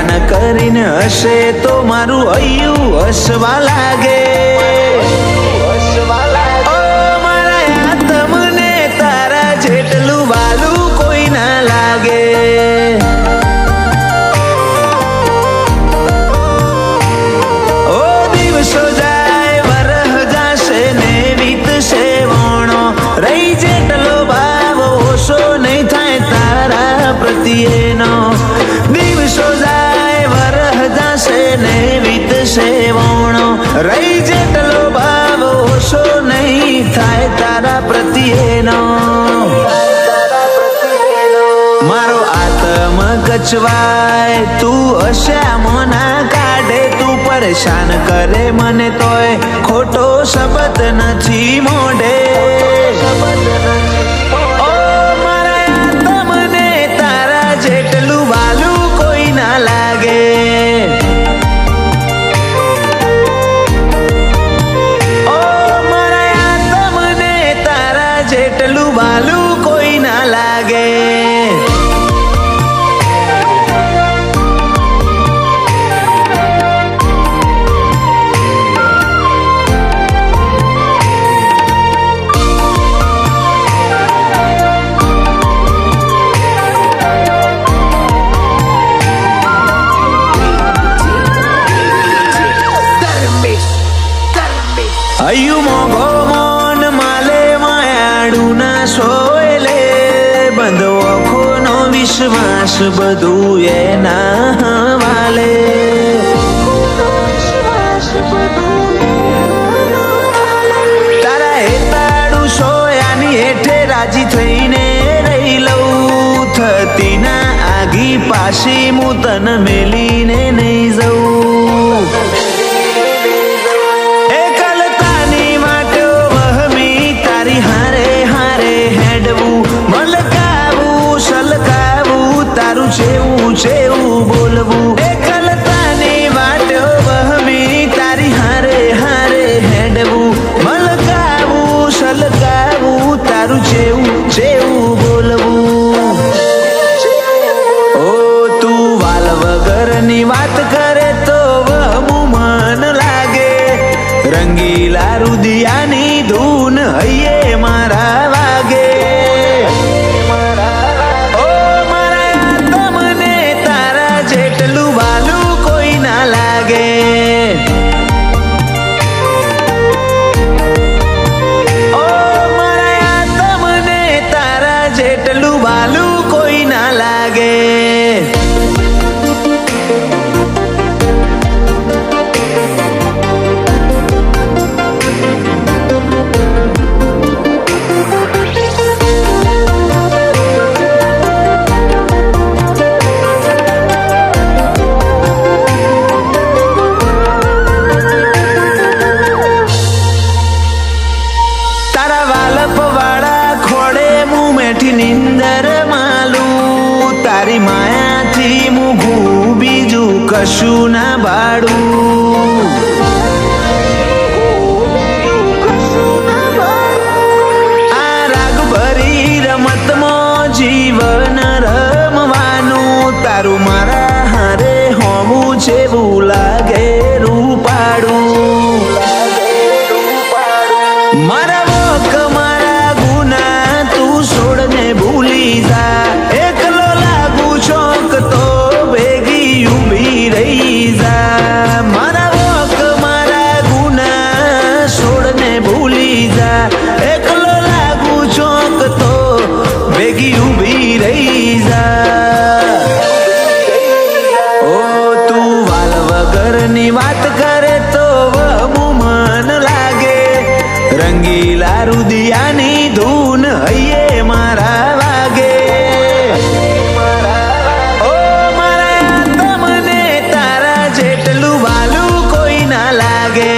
હેરાન કરીને હશે તો મારું હૈયું હસવા લાગે. ઓ મારા યાદ મને તારા જેટલું વાલું કોઈ ના લાગે. ઓ દિવસો જાય વરહ જાશે ને વીતશે વણો, રહી જેટલો ભાવ ઓછો નહીં થાય તારા પ્રત્યેનો. દિવસો જાય વરહ જાશે ને વીતશે વણો, રહી જેટલો ભાવ ઓછો નહીં થાય તારા પ્રત્યેનો. મારો આત્મ કચવાય તું હશ્યામો ના કાઢે, તું પરેશાન કરે મને તોય ખોટો શબ્દ નથી મોઢે. ઓ મારા આત્મને તારા જેટલું વાલું કોઈ ના લાગે. ઓ મારા આત્મને તારા જેટલું વાલું કોઈ ના લાગે. હૈયું મોઘો મોન માલે માયાડું ના સોયલે, બંધો આંખોનો વિશ્વાસ બધું એના વાલે. તારા હેતાડું સોયાની હેઠે રાજી થઈને રહી લઉં, થતી ના આગી પાછી હું તન મેલીને નહીં જઉં. જેવું જેવું બોલવું એકલતાની વાટો વહમી, તારી હારે હારે હેડવું, મલકાવું સલકાવું તારું જેવું જેવું બોલવું. ઓ તું વાલ વગરની વાત કરે તો વહમું મન લાગે, રંગીલા રુદિયાની ધૂન હૈયે મારા વાગે. જેટલું વાલું કોઈ ના લાગે. ઓ મારા આત્મને તારા જેટલું વાલું કોઈ ના લાગે. નિંદર માલું તારી માયાથી મૂઘું બીજું કશું ના બાળું. આ રાગ ભરી રમતમાં જીવન રમવાનું, તારું મારા હારે હોવું જેવું લાગે રૂપાડું. મારા વોક મારા ગુના તું છોડને ભૂલી જા, એકલો લાગુ ચોક તો ભેગી ઊભી રહી જા. મારા વોક મારા ગુના છોડને ભૂલી જા, એકલો લાગુ ચોક તો ભેગી ઊભી રહી જા. ઓ તું વાલ વગરની વાત કરે તો વહમું મન લાગે, રંગીલા રુદિયાની ધૂન હૈયે મારા વાગે. ઓ મારા આત્મને તારા જેટલું વાલું કોઈ ના લાગે.